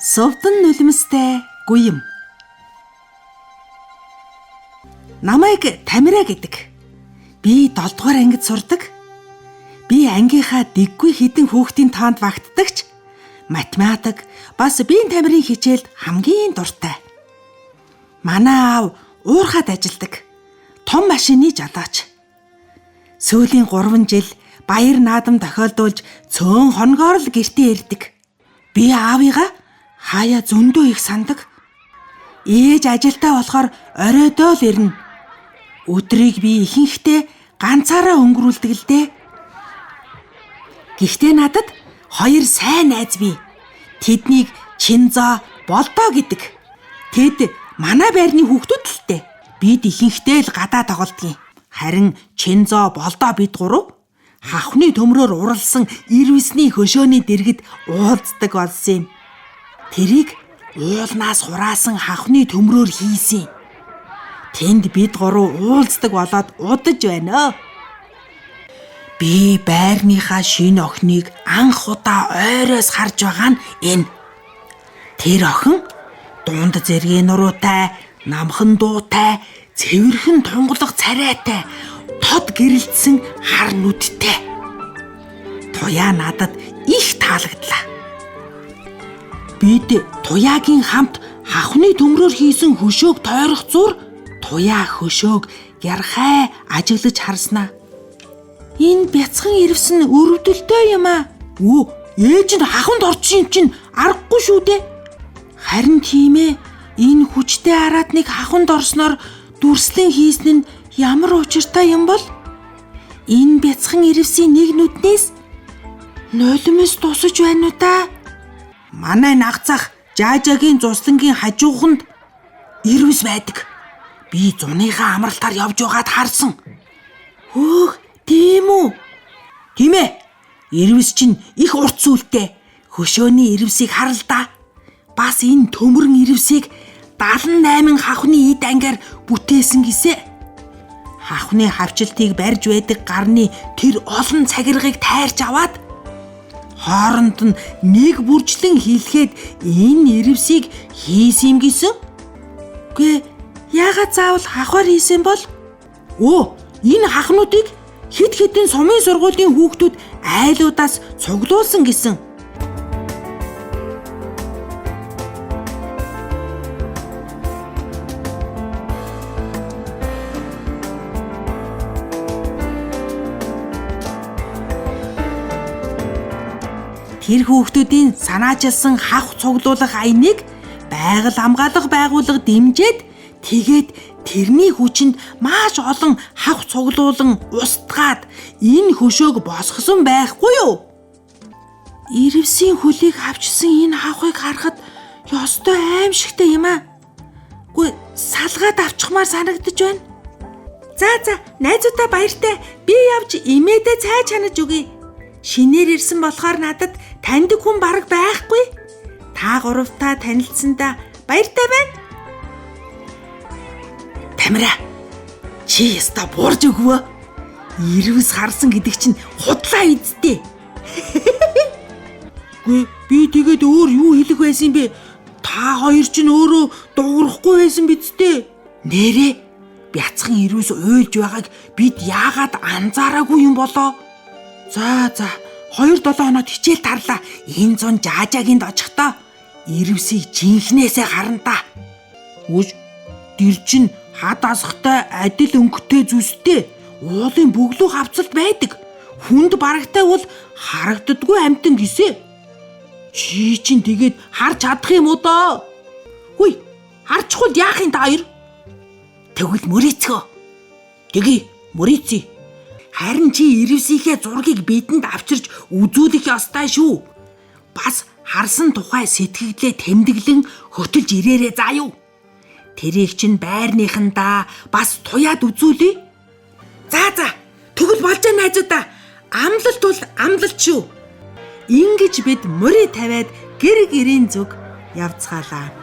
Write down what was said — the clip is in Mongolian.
Сувдан нулимстай гуйм. Намайг Тамира гэдэг. Би 7 дугаар ангид сурдаг. Би ангийнхаа дэггүй хідэн хүүхдийн тоонд багтдагч. Математик бас биеийн тамирын хичээлд хамгийн дуртай. Манай аав уурхад ажилдаг. Том машины жолооч. Сүүлийн 3 жил баяр наадам тохиолдуулж цөөн хоногоор л гэртээ ирдэг. Би аавыгаа хаяа зөндөө их сандаг. Ээж ажилдаа болохоор оройдоо л ирнэ. Өдрийг би ихэнхдээ ганцаараа өнгөрүүлдэг л дээ. Гэхдээ надад 2 сайн найз бий. Тэднийг Чинзо, Болдоо гэдэг. Тэд манай байрны хүүхдүүд л дээ. Бид ихэнхдээ л гадаа тоглодгийг. Харин Чинзо, Болдоо бид 3 хавхны төмрөөр уралсан ирвэсний хөшөөний дэргэд уулздаг болсон юм. Тэрийг уулнаас хураасан хавхны төмрөөр хийсэн. Тэнд бид 3 уулздаг болоод удаж байна. Би байрныхаа шинэ охиныг анх удаа ойроос харж байгаа нь энэ. Тэр охин дунд зэргийн нуруутай, намхан дуутай, цэвэрхэн тунгалаг царайтай, тод гэрэлтсэн хар нүдтэй. Туяа надад их таалагдлаа. Бид Туяагийн хамт хавхны төмрөөр хийсэн хөшөөг тойрох зур Туяа хөшөөг ярхай ажиглаж харснаа. Энэ бяцхан ирвсэн өрөвдөлтөө юм аа. Өө, ээж нь хаханд орчин чинь аргагүй шүү дээ. Харин тийм ээ. Энэ хүчтэй араатныг хаханд орсноор дүрслэн хийсэн нь ямар учиртай юм бол? Энэ бяцхан ирвсийн нэг нүднээс нулимс тусаж байна уу та? Манай нагцах Жаажагийн зуслангийн хажууханд ирвс байдаг. Би зуныхаа амралтаар явж байгаад харсан. Хөөх, тийм үү? Тийм ээ. Ирвс чинь их урт сүлтэй. Хөшөөний ирвсийг хар л да. Бас энэ төмөрн ирвсийг 78 хавхны ид ангиар бүтээсэн гисэ. Хавхны хавчилтыг барьж байдаг гарны тэр олон цагиргыг тайрч аваад хооронд нь нэг бүржлэн хилэхэд энэ ирвсийг хийсэн юм гисэн. Гэ яагаад заавал хахаар хийсэн бол? Өө, энэ хахнуудыг хэд хэдэн сумын сургуулийн хүүхдүүд айлуудаас цуглуулсан гэсэн. Тэр хүүхдүүдийн санаачилсан хавх цуглуулах аяныг байгаль хамгаалах байгууллага дэмжиж тэгээд тэрний хүчинд маш олон хавх цуглуулан устгаад энэ хөшөөг босгосон байхгүй юу? Ирвсийн хөлийг авчсан энэ хавхыг харахад ёстой аимшигтай юм аа. Гүй салгаад авчихмаар санагдаж байна. За найзуудаа баяртай. Би явж имээдээ цай чанаж өгье. Шинээр ирсэн болохоор надад таньдаг хүн бараг байхгүй. Та гуравтаа танилцсандаа баяртай байна. Тамира, чи яста буурж өгвөө. Ирвс харсан гэдэг чинь худлаа эзтэй. Гүй би тэгээд өөр юу хэлэх байсан бэ? Та хоёр чинь өөрөө дуурахгүй байсан биз дээ. Нэрээ бяцхан ирвс уйлж байгааг бид яагаад анзаараагүй юм болоо? За 2-7 хоноод хичээл тарлаа. Энэ зун Жаажагинд очихдоо ирвсийг жинхнээсээ харна та. Үгүй дэр чин хад асахтай адил өнгөтэй зүстэй уулын бөглөө хавцалт байдаг. Хүнд барагтай бол харагддаггүй амтан гисэ. Чи чин тэгээд харж чадах юм уу доо? Хүй, харчихвал яах юм та хоёр? Тэгвэл мөрийцгөө. Тэги мөрийцээ. Харин чи ирвсийнхээ зургийг бидэнд авчирч үзүүлэх ёстой шүү. Бас харсан тухай сэтгэлдээ тэмдэглэн хөтөлж ирээрээ заа юу. Тэрийг чинь байрныхандаа бас туяад үзүүлье. За тэгвэл болж байна найзуудаа. Амлалт бол амлалт шүү. Ингэж бид мөрий тавиад гэр гэрийн зүг явцгаалаа.